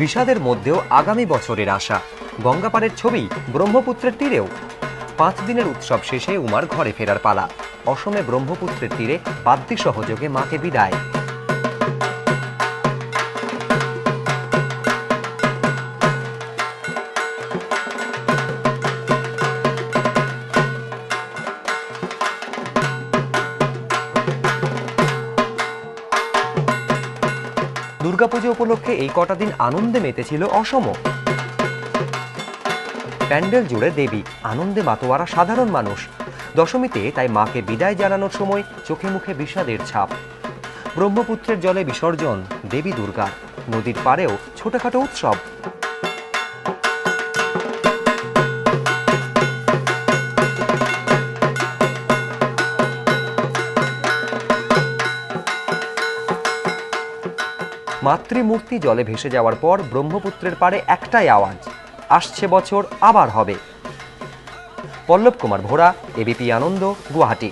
বিষাদের মধ্যেও আগামী বছরের আশা। গঙ্গাপাড়ের ছবি ব্রহ্মপুত্রের তীরেও। 5 দিনের উৎসব শেষে উমার ঘরে ফেরার পালা। অসমে ব্রহ্মপুত্রের তীরে বাদ্যি সহযোগে মাকে বিদায়। দুর্গাপুজো উপলক্ষে এই কটা দিন আনন্দে মেতেছিল অসম। প্যান্ডেল জুড়ে দেবী, আনন্দে মাতোয়ারা সাধারণ মানুষ। দশমীতে তাই মাকে বিদায় জানানোর সময় চোখে মুখে বিষাদের ছাপ। ব্রহ্মপুত্রের জলে বিসর্জন দেবী দুর্গার। নদীর পাড়েও ছোটখাটো উৎসব। মাতৃমূর্তি জলে ভেসে যাওয়ার পর ব্রহ্মপুত্রের পাড়ে একটাই আওয়াজ, আসছে বছর আবার হবে। পল্লব কুমার ভোরা, এবিপি আনন্দ, গুয়াহাটি।